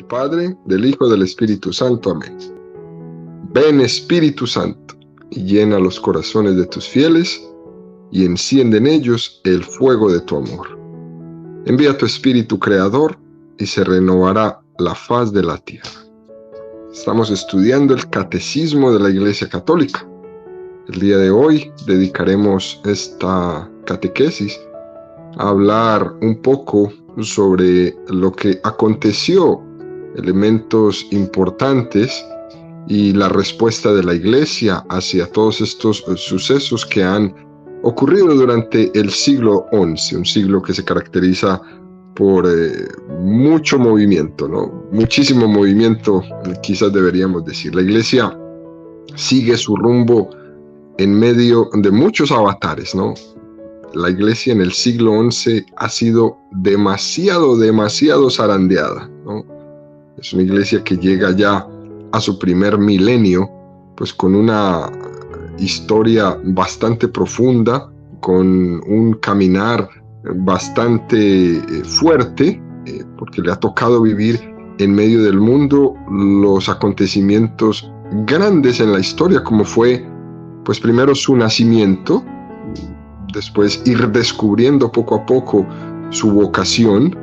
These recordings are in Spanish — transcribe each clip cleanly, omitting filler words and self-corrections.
Padre, del Hijo, del Espíritu Santo. Amén. Ven, Espíritu Santo, y llena los corazones de tus fieles, y enciende en ellos el fuego de tu amor. Envía tu Espíritu Creador, y se renovará la faz de la tierra. Estamos estudiando el Catecismo de la Iglesia Católica. El día de hoy dedicaremos esta catequesis a hablar un poco sobre lo que aconteció, elementos importantes y la respuesta de la Iglesia hacia todos estos sucesos que han ocurrido durante el siglo XI, un siglo que se caracteriza por mucho movimiento, ¿no? Muchísimo movimiento, quizás deberíamos decir. La Iglesia sigue su rumbo en medio de muchos avatares, ¿no? La Iglesia en el siglo XI ha sido demasiado zarandeada, ¿no? Es una Iglesia que llega ya a su primer milenio, pues con una historia bastante profunda, con un caminar bastante fuerte, porque le ha tocado vivir en medio del mundo los acontecimientos grandes en la historia, como fue, pues primero su nacimiento, después ir descubriendo poco a poco su vocación,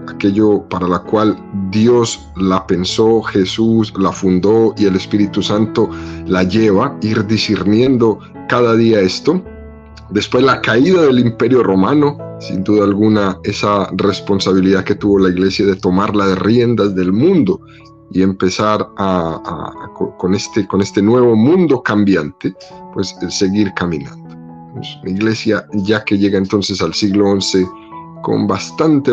aquello para la cual Dios la pensó, Jesús la fundó y el Espíritu Santo la lleva, ir discerniendo cada día esto. Después la caída del Imperio Romano, sin duda alguna esa responsabilidad que tuvo la Iglesia de tomar las riendas del mundo y empezar con este nuevo mundo cambiante, pues seguir caminando. Es una Iglesia ya que llega entonces al siglo XI con bastante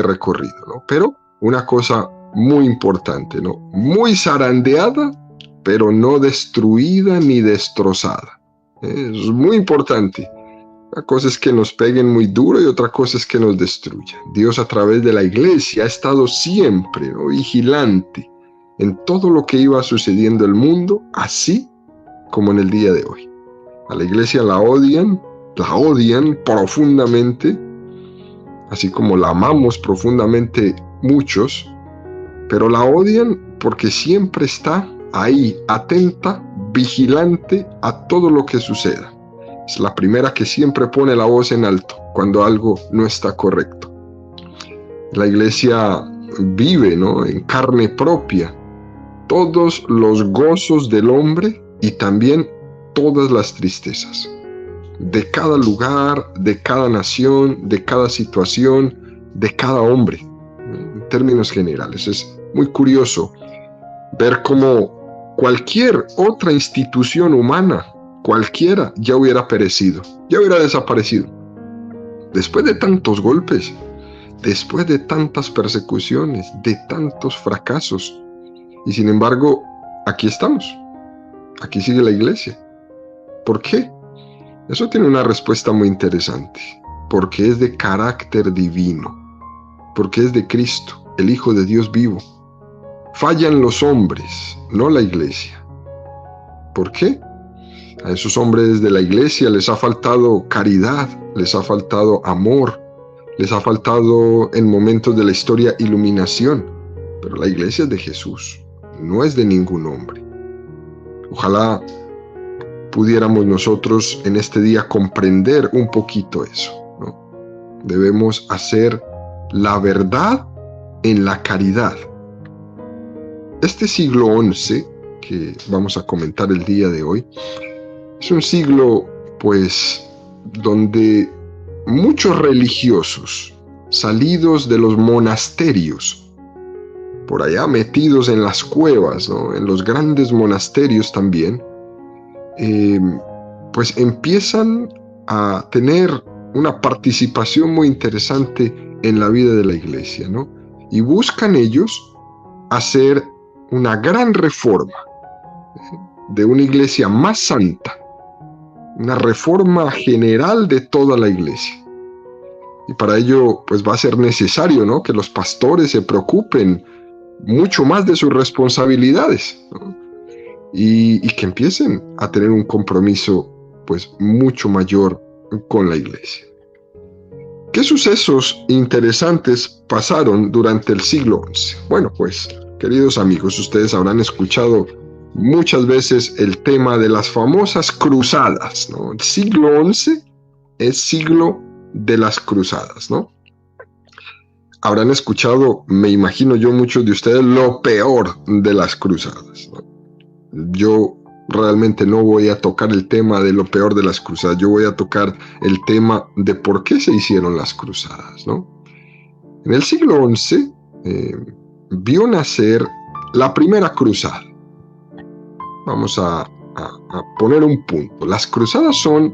recorrido, ¿no? Pero una cosa muy importante, ¿no? Muy zarandeada, pero no destruida ni destrozada. Es muy importante. Una cosa es que nos peguen muy duro y otra cosa es que nos destruyan. Dios a través de la Iglesia ha estado siempre, ¿no?, vigilante en todo lo que iba sucediendo en el mundo, así como en el día de hoy. A la Iglesia la odian profundamente, así como la amamos profundamente muchos, pero la odian porque siempre está ahí, atenta, vigilante a todo lo que suceda. Es la primera que siempre pone la voz en alto cuando algo no está correcto. La Iglesia vive, ¿no?, en carne propia todos los gozos del hombre y también todas las tristezas de cada lugar, de cada nación, de cada situación, de cada hombre, en términos generales. Es muy curioso ver cómo cualquier otra institución humana, cualquiera, ya hubiera perecido, ya hubiera desaparecido. Después de tantos golpes, después de tantas persecuciones, de tantos fracasos, y sin embargo, aquí estamos, aquí sigue la Iglesia. ¿Por qué? Eso tiene una respuesta muy interesante, porque es de carácter divino, porque es de Cristo, el Hijo de Dios vivo. Fallan los hombres, no la Iglesia. ¿Por qué? A esos hombres de la Iglesia les ha faltado caridad, les ha faltado amor, les ha faltado en momentos de la historia iluminación, pero la Iglesia es de Jesús, no es de ningún hombre. Ojalá pudiéramos nosotros en este día comprender un poquito eso, ¿no? Debemos hacer la verdad en la caridad. Este siglo XI que vamos a comentar el día de hoy es un siglo, pues, donde muchos religiosos salidos de los monasterios, por allá metidos en las cuevas, ¿no?, en los grandes monasterios también, pues empiezan a tener una participación muy interesante en la vida de la Iglesia, ¿no? Y buscan ellos hacer una gran reforma de una Iglesia más santa, una reforma general de toda la Iglesia. Y para ello, pues va a ser necesario, ¿no?, que los pastores se preocupen mucho más de sus responsabilidades, ¿no?, y que empiecen a tener un compromiso, pues, mucho mayor con la Iglesia. ¿Qué sucesos interesantes pasaron durante el siglo XI. Bueno, pues, queridos amigos, ustedes habrán escuchado muchas veces el tema de las famosas cruzadas, ¿no? El siglo XI es siglo de las cruzadas, ¿no? Habrán escuchado, me imagino yo, muchos de ustedes, lo peor de las cruzadas, ¿no? Yo realmente no voy a tocar el tema de lo peor de las cruzadas, yo voy a tocar el tema de por qué se hicieron las cruzadas, ¿no? En el siglo XI vio nacer la primera cruzada. Vamos a poner un punto. Las cruzadas son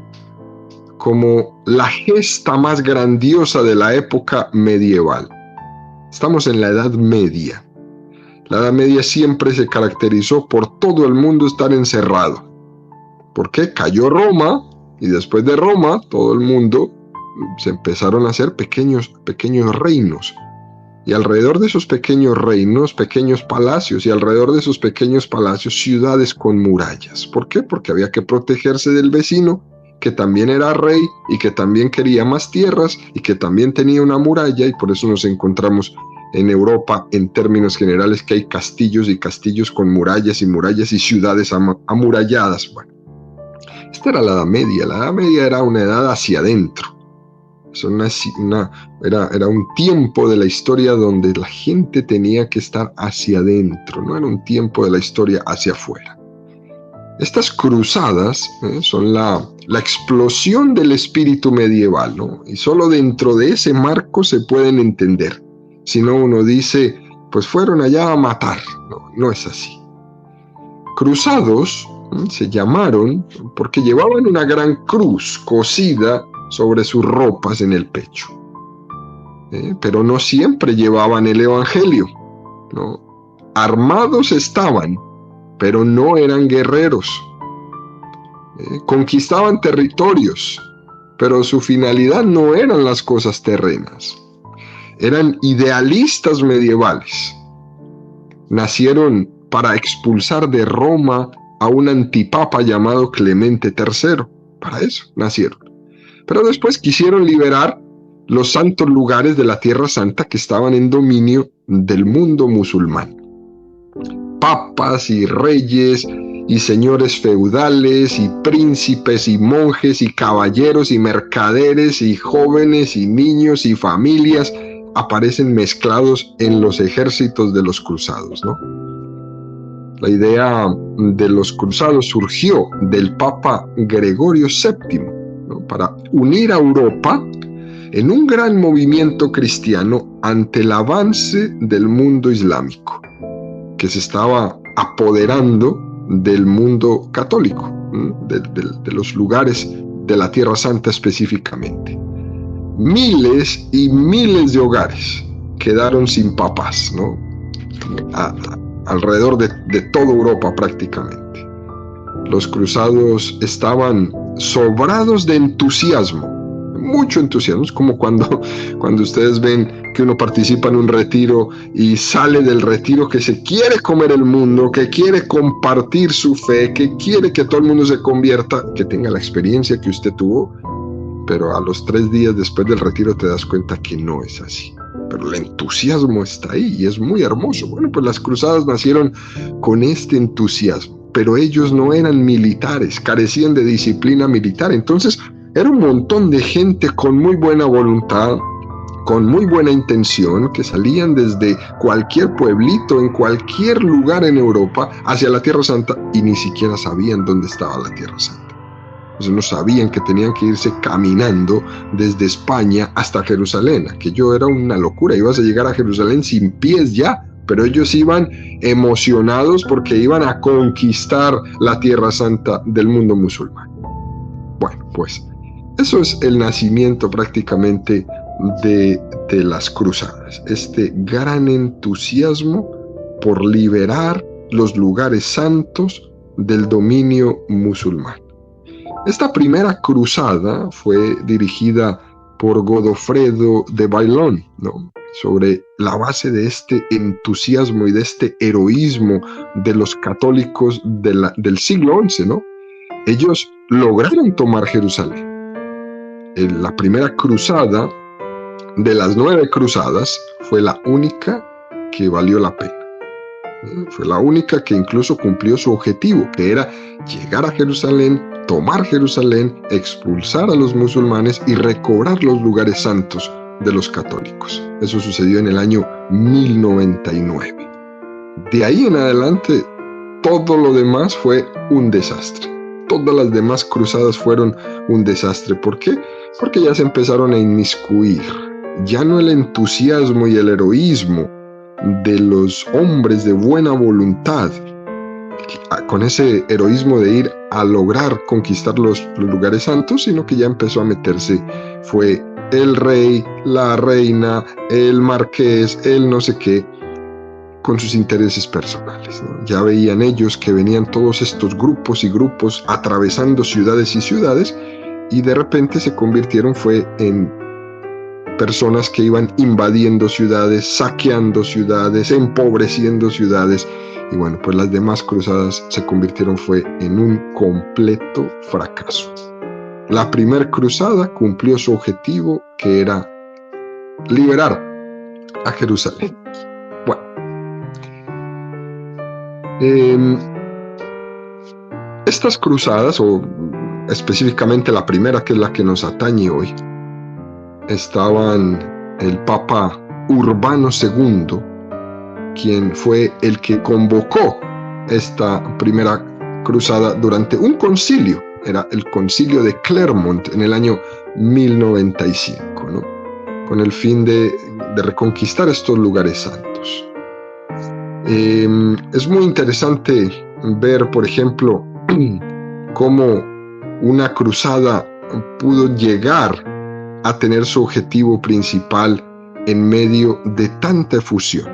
como la gesta más grandiosa de la época medieval. Estamos en la Edad Media. La Edad Media siempre se caracterizó por todo el mundo estar encerrado. ¿Por qué? Cayó Roma, y después de Roma, todo el mundo se empezaron a hacer pequeños reinos. Y alrededor de esos pequeños reinos, pequeños palacios, y alrededor de esos pequeños palacios, ciudades con murallas. ¿Por qué? Porque había que protegerse del vecino, que también era rey, y que también quería más tierras, y que también tenía una muralla, y por eso nos encontramos en Europa, en términos generales, que hay castillos y castillos con murallas y ciudades amuralladas. Bueno, esta era la Edad Media. La Edad Media era una edad hacia adentro. Era un tiempo de la historia donde la gente tenía que estar hacia adentro, no era un tiempo de la historia hacia afuera. Estas cruzadas son la explosión del espíritu medieval, ¿no? Y solo dentro de ese marco se pueden entender. Si no, uno dice, pues fueron allá a matar. No, no es así. Cruzados se llamaron porque llevaban una gran cruz cosida sobre sus ropas en el pecho. Pero no siempre llevaban el evangelio, ¿no? Armados estaban, pero no eran guerreros. Conquistaban territorios, pero su finalidad no eran las cosas terrenas. Eran idealistas medievales. Nacieron para expulsar de Roma a un antipapa llamado Clemente III. Para eso nacieron. Pero después quisieron liberar los santos lugares de la Tierra Santa que estaban en dominio del mundo musulmán. Papas y reyes y señores feudales y príncipes y monjes y caballeros y mercaderes y jóvenes y niños y familias aparecen mezclados en los ejércitos de los cruzados, ¿no? La idea de los cruzados surgió del Papa Gregorio VII, ¿no? Para unir a Europa en un gran movimiento cristiano ante el avance del mundo islámico, que se estaba apoderando del mundo católico, de los lugares de la Tierra Santa específicamente. Miles y miles de hogares quedaron sin papás, ¿no? Alrededor de toda Europa prácticamente. Los cruzados estaban sobrados de entusiasmo, mucho entusiasmo. Es como cuando ustedes ven que uno participa en un retiro y sale del retiro que se quiere comer el mundo, que quiere compartir su fe, que quiere que todo el mundo se convierta, que tenga la experiencia que usted tuvo, pero a los 3 días después del retiro te das cuenta que no es así. Pero el entusiasmo está ahí y es muy hermoso. Bueno, pues las cruzadas nacieron con este entusiasmo, pero ellos no eran militares, carecían de disciplina militar. Entonces era un montón de gente con muy buena voluntad, con muy buena intención, que salían desde cualquier pueblito, en cualquier lugar en Europa, hacia la Tierra Santa, y ni siquiera sabían dónde estaba la Tierra Santa. Entonces no sabían que tenían que irse caminando desde España hasta Jerusalén. Aquello era una locura. Ibas a llegar a Jerusalén sin pies ya, pero ellos iban emocionados porque iban a conquistar la Tierra Santa del mundo musulmán. Bueno, pues eso es el nacimiento prácticamente de las cruzadas. Este gran entusiasmo por liberar los lugares santos del dominio musulmán. Esta primera cruzada fue dirigida por Godofredo de Bouillon, ¿no? Sobre la base de este entusiasmo y de este heroísmo de los católicos del siglo XI, ¿no? Ellos lograron tomar Jerusalén. En la primera cruzada, de las 9 cruzadas, fue la única que valió la pena. Fue la única que incluso cumplió su objetivo, que era llegar a Jerusalén, tomar Jerusalén, expulsar a los musulmanes y recobrar los lugares santos de los católicos. Eso sucedió en el año 1099. De ahí en adelante, todo lo demás fue un desastre. Todas las demás cruzadas fueron un desastre. ¿Por qué? Porque ya se empezaron a inmiscuir. Ya no el entusiasmo y el heroísmo de los hombres de buena voluntad, con ese heroísmo de ir a lograr conquistar los lugares santos, sino que ya empezó a meterse, fue el rey, la reina, el marqués, el no sé qué, con sus intereses personales, ¿no? Ya veían ellos que venían todos estos grupos y grupos atravesando ciudades y ciudades, y de repente se convirtieron en personas que iban invadiendo ciudades, saqueando ciudades, empobreciendo ciudades. Y bueno, pues las demás cruzadas se convirtieron en un completo fracaso. La primera cruzada cumplió su objetivo, que era liberar a Jerusalén. Bueno, estas cruzadas, o específicamente la primera, que es la que nos atañe hoy, estaban el Papa Urbano II, quien fue el que convocó esta primera cruzada durante un concilio. Era el concilio de Clermont en el año 1095, ¿no? Con el fin de reconquistar estos lugares santos. Es muy interesante ver, por ejemplo, cómo una cruzada pudo llegar a tener su objetivo principal en medio de tanta efusión.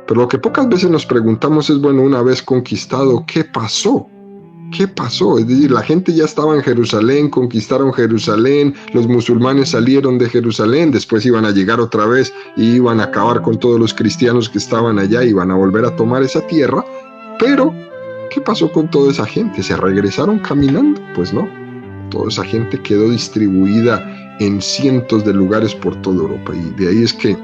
Pero lo que pocas veces nos preguntamos es, bueno, una vez conquistado, ¿qué pasó? ¿Qué pasó? Es decir, la gente ya estaba en Jerusalén, conquistaron Jerusalén, los musulmanes salieron de Jerusalén, después iban a llegar otra vez y iban a acabar con todos los cristianos que estaban allá, iban a volver a tomar esa tierra. Pero, ¿qué pasó con toda esa gente? ¿Se regresaron caminando? Pues no. Toda esa gente quedó distribuida en cientos de lugares por toda Europa, y de ahí es que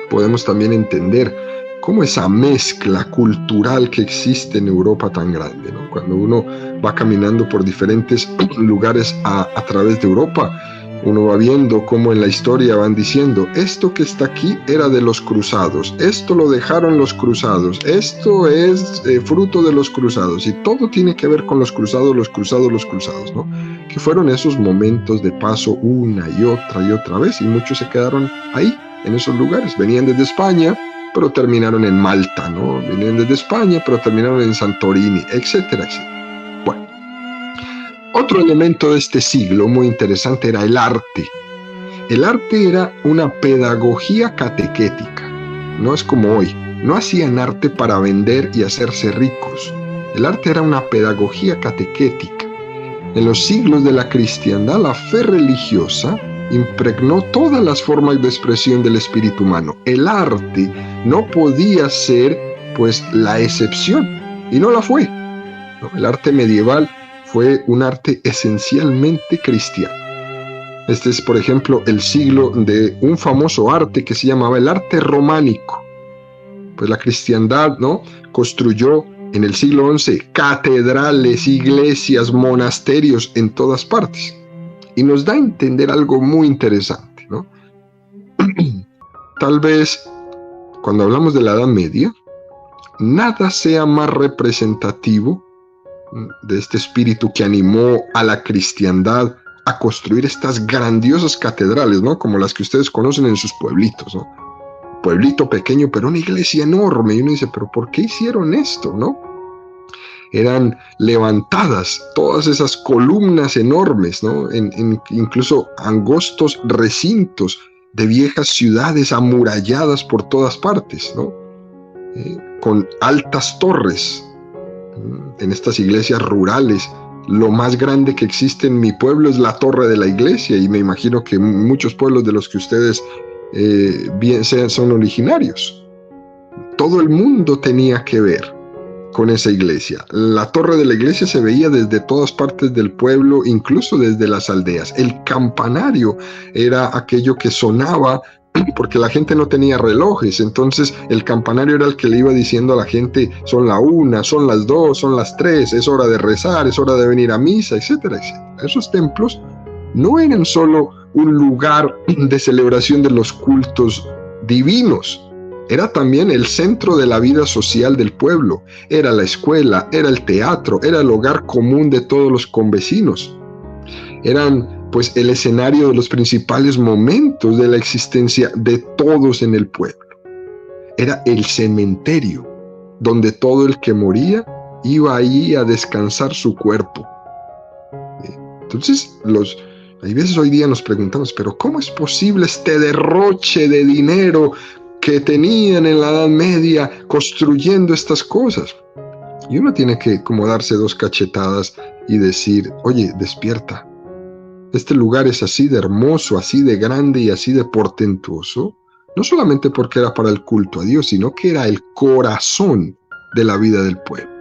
podemos también entender cómo esa mezcla cultural que existe en Europa tan grande, ¿no? Cuando uno va caminando por diferentes lugares a través de Europa, uno va viendo cómo en la historia van diciendo, esto que está aquí era de los cruzados, esto lo dejaron los cruzados, esto es fruto de los cruzados, y todo tiene que ver con los cruzados, ¿no? Que fueron esos momentos de paso una y otra vez, y muchos se quedaron ahí, en esos lugares. Venían desde España, pero terminaron en Malta, ¿no? Venían desde España, pero terminaron en Santorini, etcétera, etcétera. Bueno, otro elemento de este siglo muy interesante era el arte. El arte era una pedagogía catequética. No es como hoy. No hacían arte para vender y hacerse ricos. El arte era una pedagogía catequética. En los siglos de la cristiandad, la fe religiosa impregnó todas las formas de expresión del espíritu humano. El arte no podía ser, pues, la excepción, y no la fue. ¿No? El arte medieval fue un arte esencialmente cristiano. Este es, por ejemplo, el siglo de un famoso arte que se llamaba el arte románico. Pues la cristiandad, ¿no?, construyó en el siglo XI catedrales, iglesias, monasterios en todas partes. Y nos da a entender algo muy interesante, ¿no? Tal vez, cuando hablamos de la Edad Media, nada sea más representativo de este espíritu que animó a la cristiandad a construir estas grandiosas catedrales, ¿no? Como las que ustedes conocen en sus pueblitos, ¿no? Pueblito pequeño, pero una iglesia enorme. Y uno dice, ¿pero por qué hicieron esto, no? Eran levantadas todas esas columnas enormes, ¿no? Incluso angostos recintos de viejas ciudades amuralladas por todas partes, ¿no? Con altas torres. En estas iglesias rurales, lo más grande que existe en mi pueblo es la torre de la iglesia, y me imagino que muchos pueblos de los que ustedes son originarios. Todo el mundo tenía que ver con esa iglesia. La torre de la iglesia se veía desde todas partes del pueblo, incluso desde las aldeas. El campanario era aquello que sonaba porque la gente no tenía relojes, entonces el campanario era el que le iba diciendo a la gente, son la 1, son las 2, son las 3, es hora de rezar, es hora de venir a misa, etcétera, etcétera. Esos templos no eran solo un lugar de celebración de los cultos divinos, era también el centro de la vida social del pueblo, era la escuela, era el teatro, era el hogar común de todos los convecinos. Eran pues el escenario de los principales momentos de la existencia de todos en el pueblo. Era el cementerio donde todo el que moría iba allí a descansar su cuerpo. Entonces, hay veces hoy día nos preguntamos, pero ¿cómo es posible este derroche de dinero que tenían en la Edad Media construyendo estas cosas? Y uno tiene que como darse 2 cachetadas y decir, oye, despierta. Este lugar es así de hermoso, así de grande y así de portentoso, no solamente porque era para el culto a Dios, sino que era el corazón de la vida del pueblo.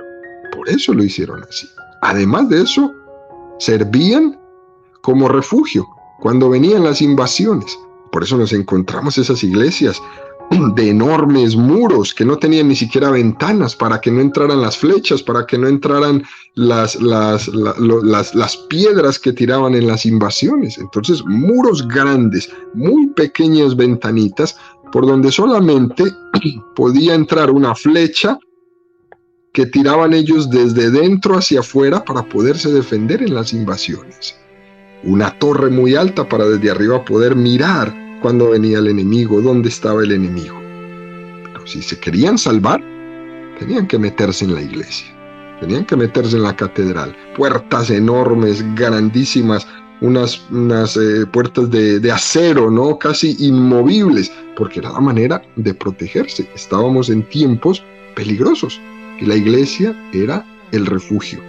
Por eso lo hicieron así. Además de eso, servían como refugio cuando venían las invasiones. Por eso nos encontramos esas iglesias de enormes muros que no tenían ni siquiera ventanas para que no entraran las flechas, para que no entraran las piedras que tiraban en las invasiones. Entonces, muros grandes, muy pequeñas ventanitas por donde solamente podía entrar una flecha que tiraban ellos desde dentro hacia afuera para poderse defender en las invasiones. Una torre muy alta para desde arriba poder mirar cuando venía el enemigo, dónde estaba el enemigo. Pero si se querían salvar, tenían que meterse en la iglesia, tenían que meterse en la catedral. Puertas enormes, grandísimas, unas puertas de acero, ¿no? Casi inmovibles, porque era la manera de protegerse. Estábamos en tiempos peligrosos y la iglesia era el refugio.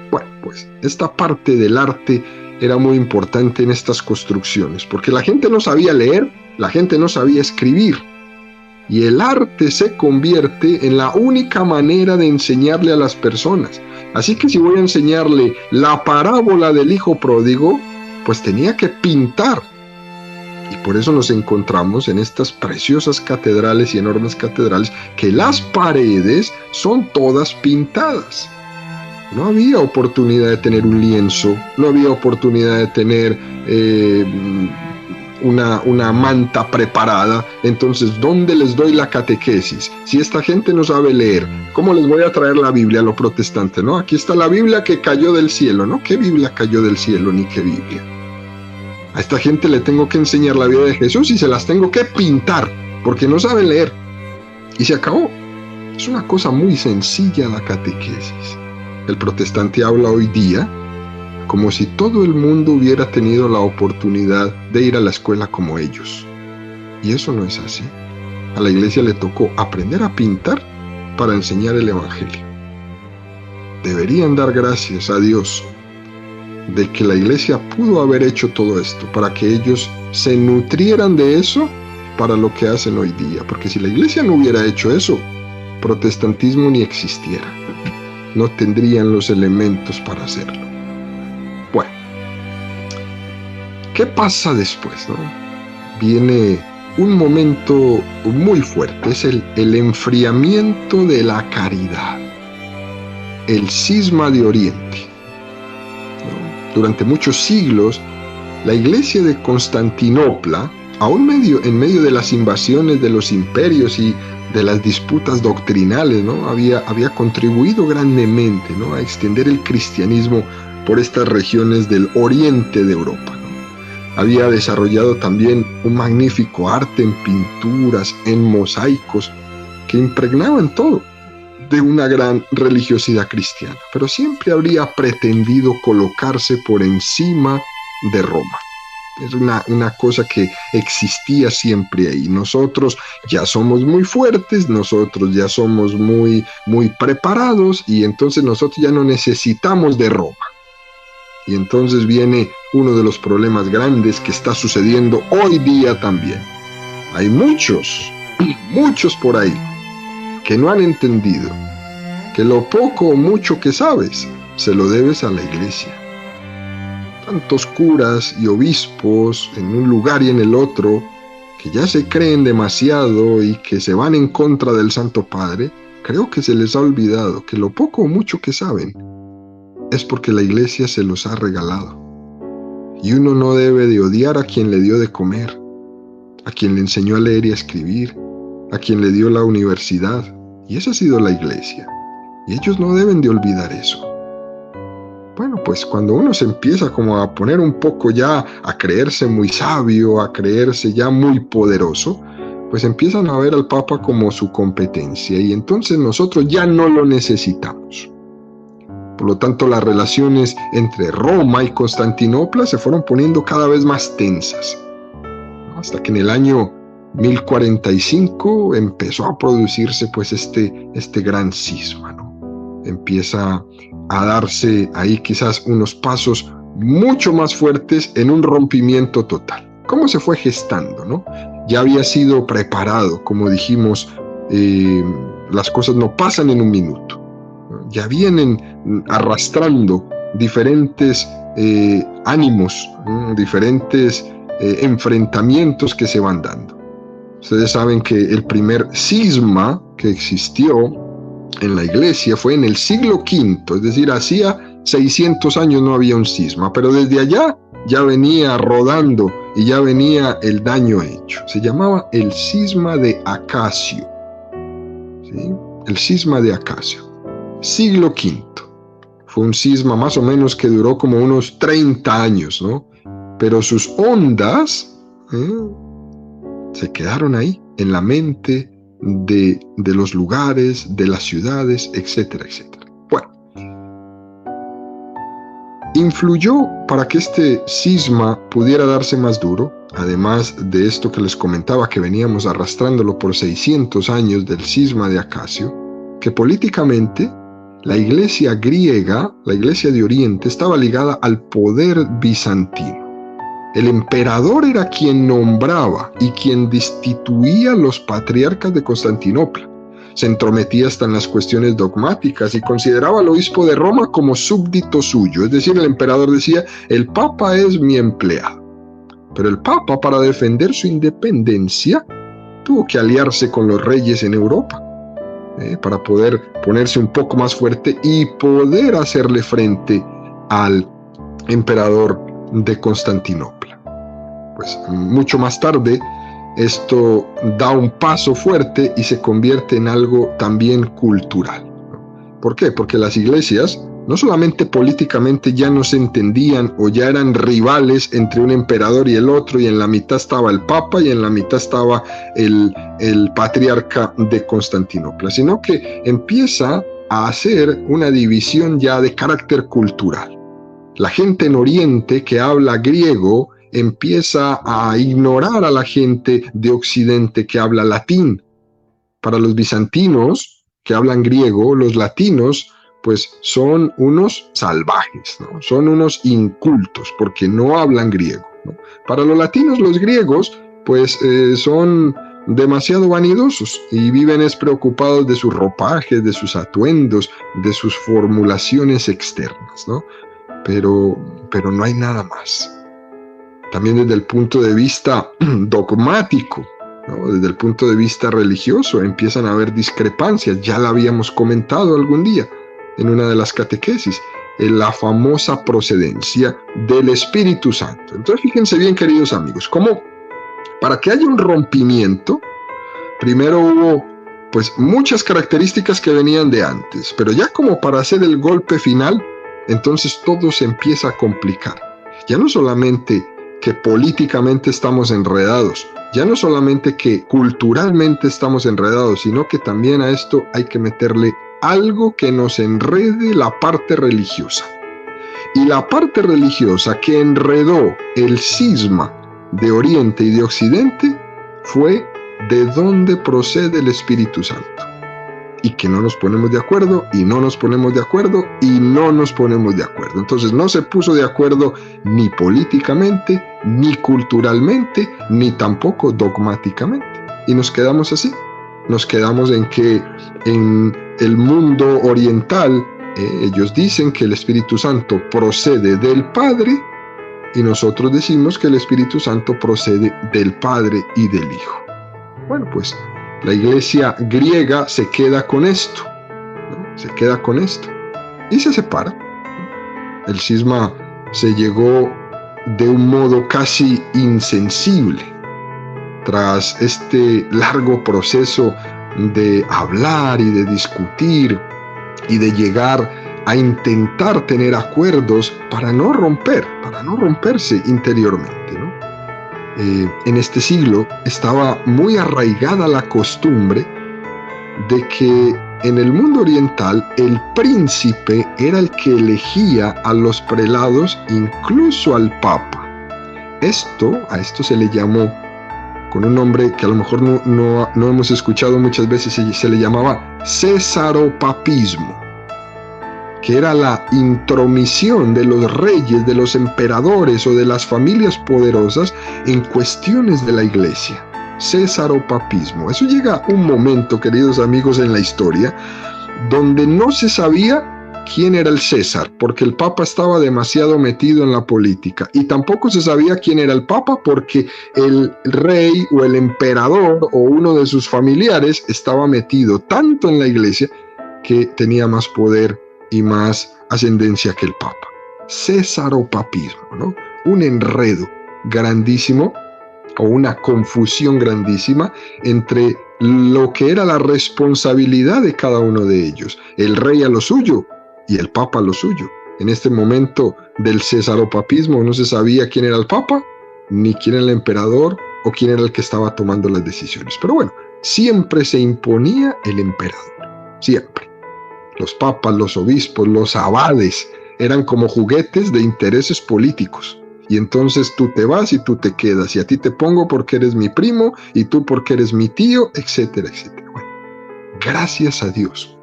Bueno, pues esta parte del arte era muy importante en estas construcciones, porque la gente no sabía leer, la gente no sabía escribir, y el arte se convierte en la única manera de enseñarle a las personas. Así que si voy a enseñarle la parábola del hijo pródigo, pues tenía que pintar. Y por eso nos encontramos en estas preciosas catedrales y enormes catedrales, que las paredes son todas pintadas. No había oportunidad de tener un lienzo, no había oportunidad de tener una manta preparada. Entonces, ¿dónde les doy la catequesis? Si esta gente no sabe leer, ¿cómo les voy a traer la Biblia a lo protestante? ¿No? Aquí está la Biblia que cayó del cielo, ¿no? ¿Qué Biblia cayó del cielo ni qué Biblia? A esta gente le tengo que enseñar la vida de Jesús y se las tengo que pintar, porque no saben leer. Y se acabó. Es una cosa muy sencilla la catequesis. El protestante habla hoy día como si todo el mundo hubiera tenido la oportunidad de ir a la escuela como ellos. Y eso no es así. A la iglesia le tocó aprender a pintar para enseñar el evangelio. Deberían dar gracias a Dios de que la iglesia pudo haber hecho todo esto, para que ellos se nutrieran de eso para lo que hacen hoy día. Porque si la iglesia no hubiera hecho eso, protestantismo ni existiera. No tendrían los elementos para hacerlo. Bueno, ¿qué pasa después, no? Viene un momento muy fuerte, es el enfriamiento de la caridad, el cisma de Oriente, ¿no? Durante muchos siglos, la iglesia de Constantinopla, aún en medio de las invasiones de los imperios y de las disputas doctrinales, ¿no? había contribuido grandemente, ¿no? A extender el cristianismo por estas regiones del oriente de Europa, ¿no? Había desarrollado también un magnífico arte en pinturas, en mosaicos, que impregnaban todo de una gran religiosidad cristiana, pero siempre habría pretendido colocarse por encima de Roma. Es una cosa que existía siempre ahí. Nosotros ya somos muy fuertes, nosotros ya somos muy preparados, y entonces nosotros ya no necesitamos de Roma. Y entonces viene uno de los problemas grandes que está sucediendo hoy día también. Hay muchos por ahí que no han entendido que lo poco o mucho que sabes se lo debes a la iglesia. Tantos curas y obispos en un lugar y en el otro que ya se creen demasiado y que se van en contra del Santo Padre, creo que se les ha olvidado que lo poco o mucho que saben es porque la Iglesia se los ha regalado. Y uno no debe de odiar a quien le dio de comer, a quien le enseñó a leer y a escribir, a quien le dio la universidad. Y esa ha sido la Iglesia. Y ellos no deben de olvidar eso. Bueno, pues cuando uno se empieza como a poner un poco ya a creerse muy sabio, a creerse ya muy poderoso, pues empiezan a ver al Papa como su competencia y entonces nosotros ya no lo necesitamos. Por lo tanto, las relaciones entre Roma y Constantinopla se fueron poniendo cada vez más tensas, hasta que en el año 1045 empezó a producirse pues este gran cisma, ¿no? Empieza a darse ahí quizás unos pasos mucho más fuertes en un rompimiento total. ¿Cómo se fue gestando, no? Ya había sido preparado, como dijimos, las cosas no pasan en un minuto. Ya vienen arrastrando diferentes ánimos, diferentes enfrentamientos que se van dando. Ustedes saben que el primer cisma que existió en la Iglesia fue en el siglo V, es decir, hacía 600 años no había un cisma, pero desde allá ya venía rodando y ya venía el daño hecho. Se llamaba el cisma de Acacio, ¿sí? El cisma de Acacio, siglo V. Fue un cisma más o menos que duró como unos 30 años, ¿no? Pero sus ondas se quedaron ahí, en la mente de los lugares, de las ciudades, etcétera, etcétera. Bueno, influyó para que este cisma pudiera darse más duro, además de esto que les comentaba que veníamos arrastrándolo por 600 años del cisma de Acacio, que políticamente la iglesia griega, la iglesia de Oriente, estaba ligada al poder bizantino. El emperador era quien nombraba y quien destituía a los patriarcas de Constantinopla. Se entrometía hasta en las cuestiones dogmáticas y consideraba al obispo de Roma como súbdito suyo. Es decir, el emperador decía, el papa es mi empleado. Pero el papa, para defender su independencia, tuvo que aliarse con los reyes en Europa, para poder ponerse un poco más fuerte y poder hacerle frente al emperador de Constantinopla. Pues mucho más tarde esto da un paso fuerte y se convierte en algo también cultural. ¿Por qué? Porque las iglesias no solamente políticamente ya no se entendían o ya eran rivales entre un emperador y el otro, y en la mitad estaba el papa y en la mitad estaba el patriarca de Constantinopla, sino que empieza a hacer una división ya de carácter cultural. La gente en Oriente que habla griego empieza a ignorar a la gente de Occidente que habla latín. Para los bizantinos que hablan griego, los latinos pues son unos salvajes, ¿no? Son unos incultos porque no hablan griego, ¿no? Para los latinos, los griegos pues son demasiado vanidosos y viven preocupados de sus ropajes, de sus atuendos, de sus formulaciones externas, ¿no? Pero no hay nada más. También desde el punto de vista dogmático, ¿no? Desde el punto de vista religioso, empiezan a haber discrepancias. Ya la habíamos comentado algún día en una de las catequesis, en la famosa procedencia del Espíritu Santo. Entonces, fíjense bien, queridos amigos, cómo para que haya un rompimiento, primero hubo pues muchas características que venían de antes, pero ya como para hacer el golpe final, entonces todo se empieza a complicar. Ya no solamente que políticamente estamos enredados, ya no solamente que culturalmente estamos enredados, sino que también a esto hay que meterle algo que nos enrede la parte religiosa. Y la parte religiosa que enredó el cisma de Oriente y de Occidente fue de dónde procede el Espíritu Santo. Y que no nos ponemos de acuerdo, y no nos ponemos de acuerdo, y no nos ponemos de acuerdo. Entonces no se puso de acuerdo ni políticamente, ni culturalmente, ni tampoco dogmáticamente. Y nos quedamos así. Nos quedamos en que en el mundo oriental ellos dicen que el Espíritu Santo procede del Padre, y nosotros decimos que el Espíritu Santo procede del Padre y del Hijo. Bueno, pues la iglesia griega se queda con esto, ¿no? Se queda con esto y se separa. El cisma se llegó de un modo casi insensible. Tras este largo proceso de hablar y de discutir y de llegar a intentar tener acuerdos para no romperse interiormente, ¿no? En este siglo estaba muy arraigada la costumbre de que en el mundo oriental el príncipe era el que elegía a los prelados, incluso al papa. A esto se le llamó, con un nombre que a lo mejor no hemos escuchado muchas veces, se le llamaba cesaropapismo, que era la intromisión de los reyes, de los emperadores o de las familias poderosas en cuestiones de la iglesia. Cesaropapismo. Eso llega un momento, queridos amigos, en la historia, donde no se sabía quién era el César, porque el Papa estaba demasiado metido en la política, y tampoco se sabía quién era el Papa porque el rey o el emperador o uno de sus familiares estaba metido tanto en la iglesia que tenía más poder y más ascendencia que el Papa. Cesaropapismo, ¿no? Un enredo grandísimo o una confusión grandísima entre lo que era la responsabilidad de cada uno de ellos. El rey a lo suyo y el Papa a lo suyo. En este momento del cesaropapismo no se sabía quién era el Papa, ni quién era el emperador o quién era el que estaba tomando las decisiones. Pero bueno, siempre se imponía el emperador, siempre. Los papas, los obispos, los abades eran como juguetes de intereses políticos. Y entonces tú te vas y tú te quedas, y a ti te pongo porque eres mi primo, y tú porque eres mi tío, etcétera, etcétera. Bueno, gracias a Dios,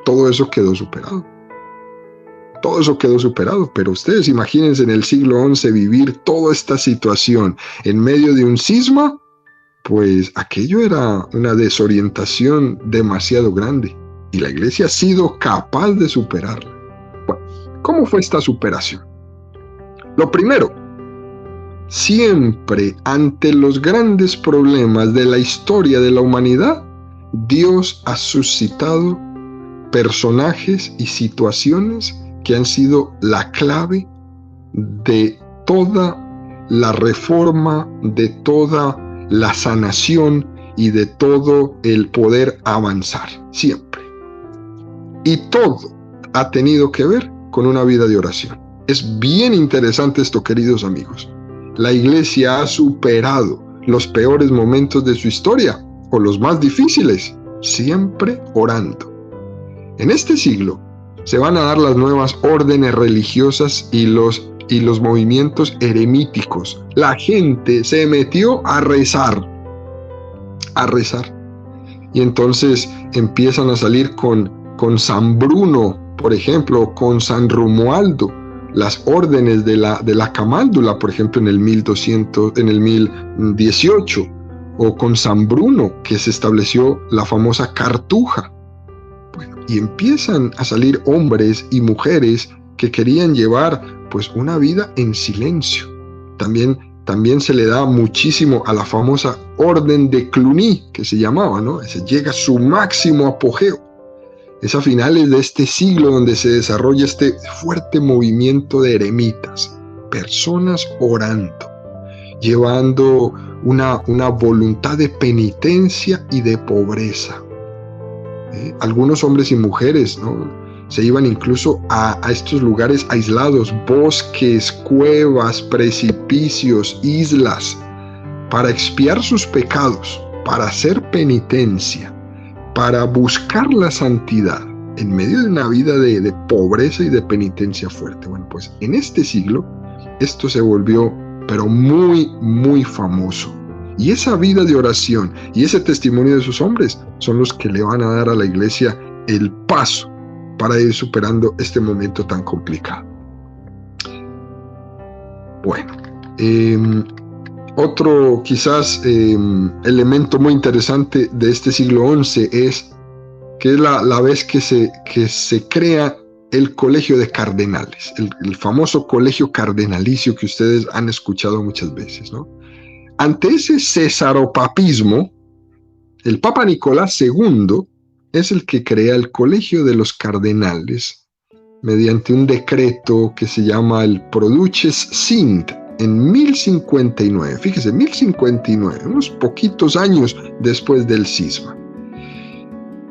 todo eso quedó superado. Todo eso quedó superado, pero ustedes imagínense en el siglo XI vivir toda esta situación en medio de un cisma, pues aquello era una desorientación demasiado grande, y la iglesia ha sido capaz de superarla. Bueno, ¿cómo fue esta superación? Lo primero, siempre ante los grandes problemas de la historia de la humanidad, Dios ha suscitado personajes y situaciones que han sido la clave de toda la reforma, de toda la sanación y de todo el poder avanzar, siempre. Y todo ha tenido que ver con una vida de oración. Es bien interesante esto, queridos amigos. La iglesia ha superado los peores momentos de su historia, o los más difíciles, siempre orando. En este siglo se van a dar las nuevas órdenes religiosas y los movimientos eremíticos. La gente se metió a rezar. Y entonces empiezan a salir con San Bruno, por ejemplo, con San Romualdo, las órdenes de la camándula, por ejemplo, en el 1018, o con San Bruno, que se estableció la famosa cartuja. Bueno, y empiezan a salir hombres y mujeres que querían llevar pues una vida en silencio. También se le da muchísimo a la famosa orden de Cluny, que se llamaba, ¿no? Ese llega a su máximo apogeo. Es a finales de este siglo donde se desarrolla este fuerte movimiento de eremitas, personas orando, llevando una voluntad de penitencia y de pobreza. Algunos hombres y mujeres, ¿no?, se iban incluso a estos lugares aislados, bosques, cuevas, precipicios, islas, para expiar sus pecados, para hacer penitencia, para buscar la santidad en medio de una vida de pobreza y de penitencia fuerte. Bueno, pues en este siglo esto se volvió pero muy, muy famoso. Y esa vida de oración y ese testimonio de sus hombres son los que le van a dar a la iglesia el paso para ir superando este momento tan complicado. Bueno, otro quizás elemento muy interesante de este siglo XI es que es la vez que se crea el colegio de cardenales, el famoso colegio cardenalicio que ustedes han escuchado muchas veces, ¿no? Ante ese cesaropapismo, el Papa Nicolás II es el que crea el colegio de los cardenales mediante un decreto que se llama el Produces Sint en 1059. Fíjese, 1059, unos poquitos años después del cisma.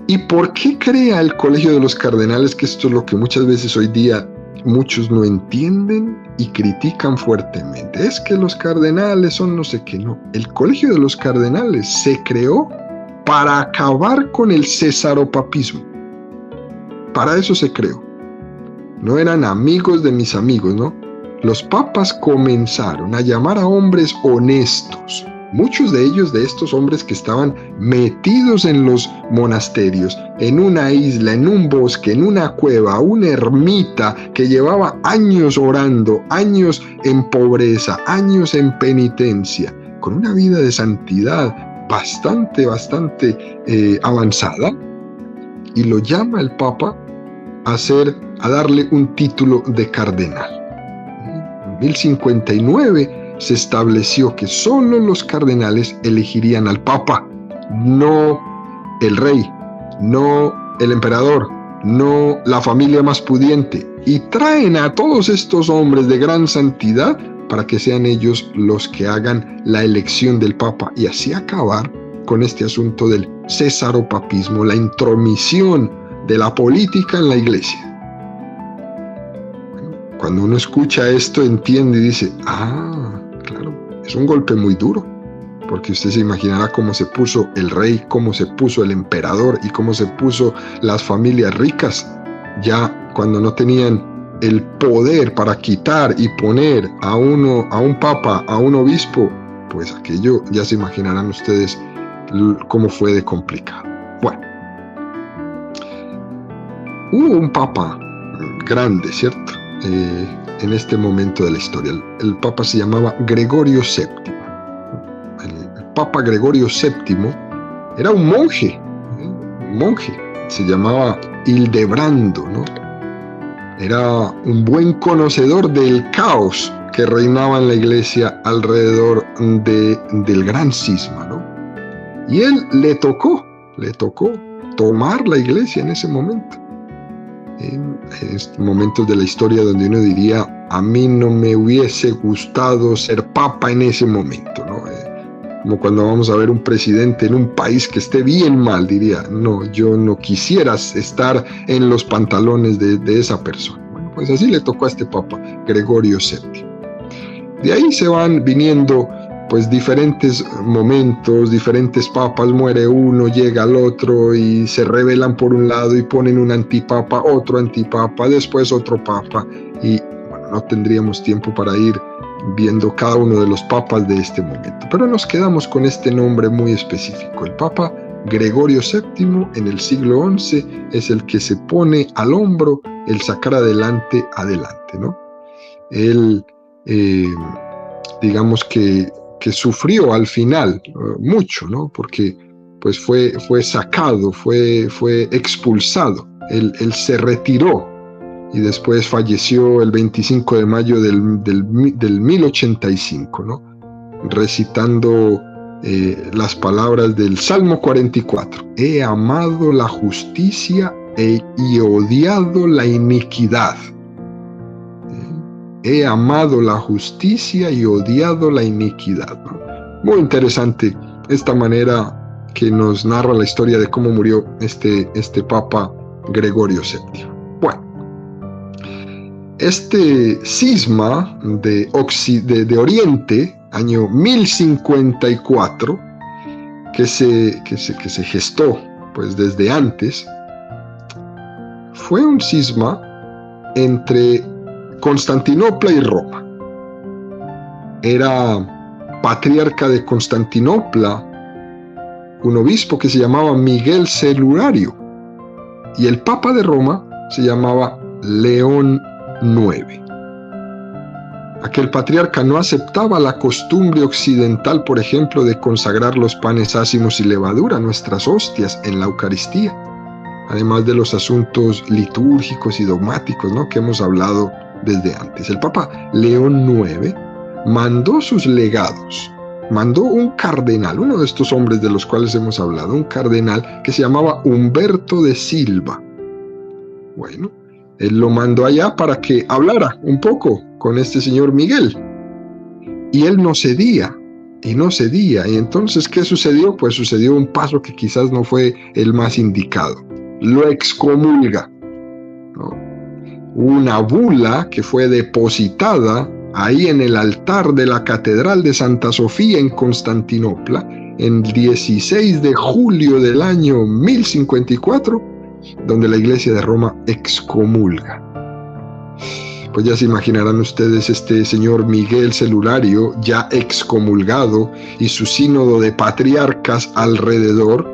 ¿Y por qué crea el colegio de los cardenales? Que esto es lo que muchas veces hoy día muchos no entienden y critican fuertemente. Es que los cardenales son no sé qué, no. El colegio de los cardenales se creó para acabar con el cesaropapismo. Para eso se creó. No eran amigos de mis amigos, ¿no? Los papas comenzaron a llamar a hombres honestos. Muchos de ellos, de estos hombres que estaban metidos en los monasterios, en una isla, en un bosque, en una cueva, una ermita que llevaba años orando, años en pobreza, años en penitencia, con una vida de santidad bastante avanzada, y lo llama el Papa a darle un título de cardenal. En 1059 se estableció que solo los cardenales elegirían al Papa, no el rey, no el emperador, no la familia más pudiente, y traen a todos estos hombres de gran santidad para que sean ellos los que hagan la elección del Papa, y así acabar con este asunto del cesaropapismo, la intromisión de la política en la iglesia. Cuando uno escucha esto, entiende y dice, claro, es un golpe muy duro, porque usted se imaginará cómo se puso el rey, cómo se puso el emperador y cómo se puso las familias ricas, ya cuando no tenían el poder para quitar y poner a un papa, a un obispo, pues aquello ya se imaginarán ustedes cómo fue de complicado. Bueno, hubo un papa grande, ¿cierto? En este momento de la historia. El papa se llamaba Gregorio VII. El papa Gregorio VII era un monje, se llamaba Hildebrando, ¿no? Era un buen conocedor del caos que reinaba en la iglesia alrededor del gran cisma, ¿no? Y él le tocó tomar la iglesia en ese momento. En momentos de la historia donde uno diría, a mí no me hubiese gustado ser papa en ese momento, ¿no? Como cuando vamos a ver un presidente en un país que esté bien mal, diría, no, yo no quisiera estar en los pantalones de esa persona. Bueno, pues así le tocó a este papa, Gregorio VII. De ahí se van viniendo pues diferentes momentos, diferentes papas, muere uno, llega el otro y se rebelan por un lado y ponen un antipapa, otro antipapa, después otro papa, y bueno, no tendríamos tiempo para ir viendo cada uno de los papas de este momento, pero nos quedamos con este nombre muy específico. El Papa Gregorio VII en el siglo XI es el que se pone al hombro el sacar adelante, ¿no? Él, digamos que sufrió al final mucho, ¿no? Porque pues fue sacado, fue expulsado, él se retiró y después falleció el 25 de mayo del 1085, ¿no? Recitando las palabras del Salmo 44. He amado la justicia y odiado la iniquidad. He amado la justicia y odiado la iniquidad, ¿no? Muy interesante esta manera que nos narra la historia de cómo murió este Papa Gregorio VII. Bueno, este cisma de Oriente, año 1054, que se gestó pues desde antes, fue un cisma entre Constantinopla y Roma. Era patriarca de Constantinopla un obispo que se llamaba Miguel Celulario, y el Papa de Roma se llamaba León IX. Aquel patriarca no aceptaba la costumbre occidental, por ejemplo, de consagrar los panes ácimos y levadura, nuestras hostias, en la Eucaristía. además de los asuntos litúrgicos y dogmáticos, ¿no?, que hemos hablado desde antes. El Papa León IX mandó sus legados, mandó un cardenal, uno de estos hombres de los cuales hemos hablado, un cardenal que se llamaba Humberto de Silva. Bueno, él lo mandó allá para que hablara un poco con este señor Miguel. Y él no cedía, y no cedía. Y entonces, ¿qué sucedió? Pues sucedió un paso que quizás no fue el más indicado. Lo excomulga, ¿no? Una bula que fue depositada ahí en el altar de la Catedral de Santa Sofía en Constantinopla, en 16 de julio del año 1054, donde la Iglesia de Roma excomulga. Pues ya se imaginarán ustedes, este señor Miguel Celulario, ya excomulgado, y su sínodo de patriarcas alrededor,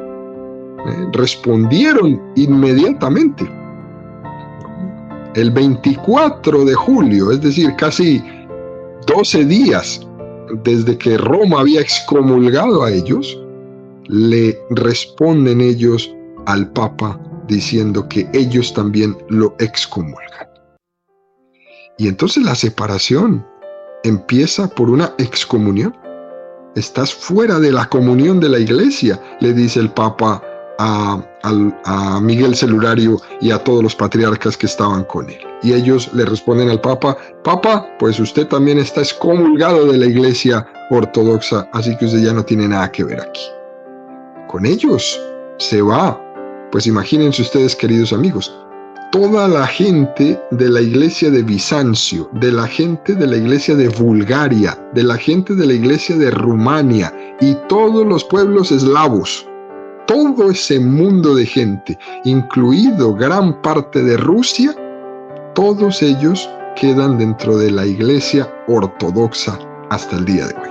respondieron inmediatamente. El 24 de julio, es decir, casi 12 días desde que Roma había excomulgado a ellos, le responden ellos al Papa diciendo que ellos también lo excomulgan. Y entonces la separación empieza por una excomunión. Estás fuera de la comunión de la Iglesia, le dice el Papa a Miguel Celulario y a todos los patriarcas que estaban con él. Y ellos le responden al Papa: Papa, pues usted también está excomulgado de la Iglesia ortodoxa, así que usted ya no tiene nada que ver aquí. Con ellos se va. Pues imagínense ustedes, queridos amigos, toda la gente de la Iglesia de Bizancio, de la gente de la Iglesia de Bulgaria, de la gente de la Iglesia de Rumania y todos los pueblos eslavos, todo ese mundo de gente, incluido gran parte de Rusia, todos ellos quedan dentro de la Iglesia ortodoxa hasta el día de hoy.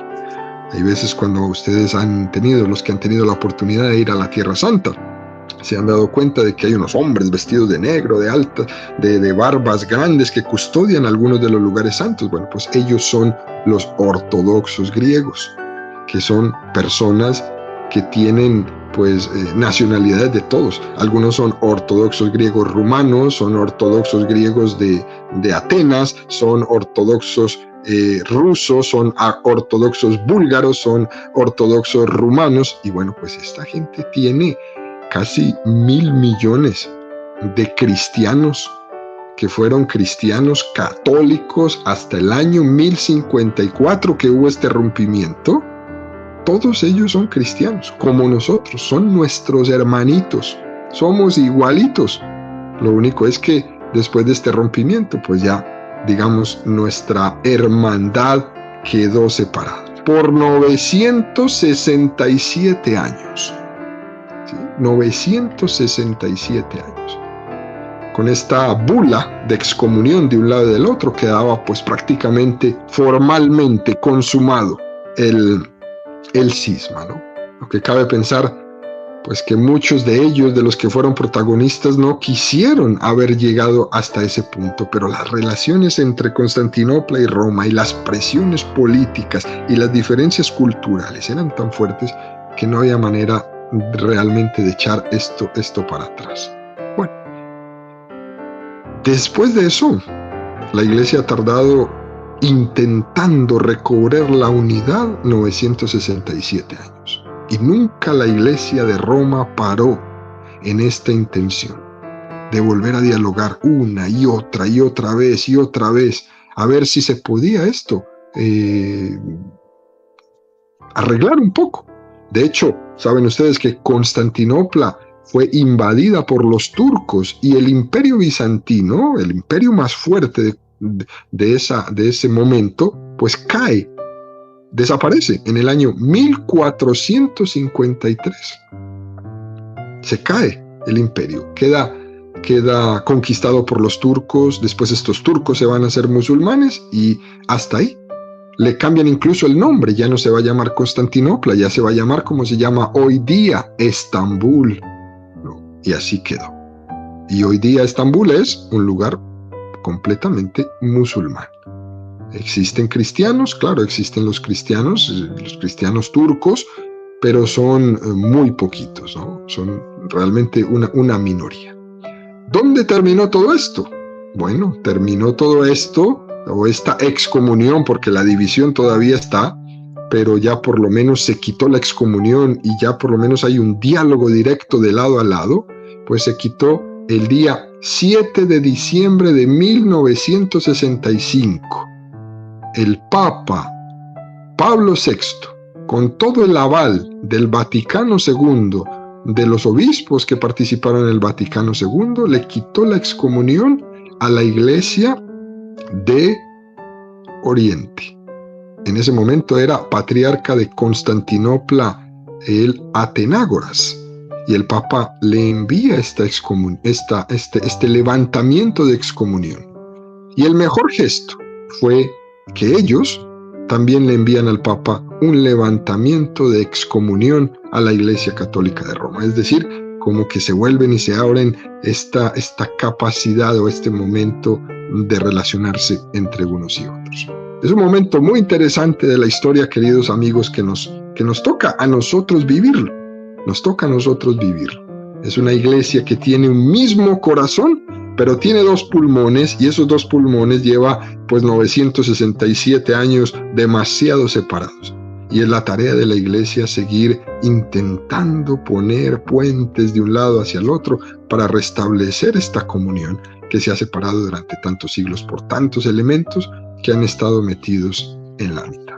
Hay veces cuando ustedes los que han tenido la oportunidad de ir a la Tierra Santa, se han dado cuenta de que hay unos hombres vestidos de negro, de barbas grandes, que custodian algunos de los lugares santos. Bueno, pues ellos son los ortodoxos griegos, que son personas que tienen pues nacionalidades de todos. Algunos son ortodoxos griegos rumanos, son ortodoxos griegos de Atenas, son ortodoxos rusos, son ortodoxos búlgaros, son ortodoxos rumanos. Y bueno, pues esta gente tiene casi 1.000 millones de cristianos que fueron cristianos católicos hasta el año 1054, que hubo este rompimiento. Todos ellos son cristianos, como nosotros, son nuestros hermanitos, somos igualitos. Lo único es que después de este rompimiento, pues ya, digamos, nuestra hermandad quedó separada por 967 años. 967 años. Con esta bula de excomunión de un lado y del otro, quedaba pues prácticamente formalmente consumado el cisma, ¿no? Lo que cabe pensar, pues que muchos de ellos, de los que fueron protagonistas, no quisieron haber llegado hasta ese punto, pero las relaciones entre Constantinopla y Roma y las presiones políticas y las diferencias culturales eran tan fuertes que no había manera realmente de echar esto para atrás. Bueno, después de eso, la Iglesia ha tardado intentando recobrar la unidad 967 años. Y nunca la Iglesia de Roma paró en esta intención de volver a dialogar una y otra vez, a ver si se podía esto arreglar un poco. De hecho, saben ustedes que Constantinopla fue invadida por los turcos y el Imperio Bizantino, el imperio más fuerte de ese momento, pues cae, desaparece en el año 1453. Se cae el imperio, queda conquistado por los turcos. Después estos turcos se van a hacer musulmanes y hasta ahí. Le cambian incluso el nombre, ya no se va a llamar Constantinopla, ya se va a llamar como se llama hoy día, Estambul. ¿No? Y así quedó. Y hoy día Estambul es un lugar completamente musulmán. ¿Existen cristianos? Claro, existen los cristianos turcos, pero son muy poquitos, ¿no? Son realmente una minoría. ¿Dónde terminó todo esto? Bueno, terminó todo esto, o esta excomunión, porque la división todavía está, pero ya por lo menos se quitó la excomunión y ya por lo menos hay un diálogo directo de lado a lado, pues se quitó el día 7 de diciembre de 1965. El Papa Pablo VI, con todo el aval del Vaticano II, de los obispos que participaron en el Vaticano II, le quitó la excomunión a la Iglesia de Oriente. En ese momento era patriarca de Constantinopla el Atenágoras, y el Papa le envía este levantamiento de excomunión. Y el mejor gesto fue que ellos también le envían al Papa un levantamiento de excomunión a la Iglesia Católica de Roma. Es decir, como que se vuelven y se abren esta capacidad o este momento de relacionarse entre unos y otros. Es un momento muy interesante de la historia, queridos amigos, que nos toca a nosotros vivirlo. Nos toca a nosotros vivirlo. Es una iglesia que tiene un mismo corazón, pero tiene dos pulmones, y esos dos pulmones lleva pues 967 años demasiado separados. Y es la tarea de la iglesia seguir intentando poner puentes de un lado hacia el otro para restablecer esta comunión que se ha separado durante tantos siglos por tantos elementos que han estado metidos en la mitad.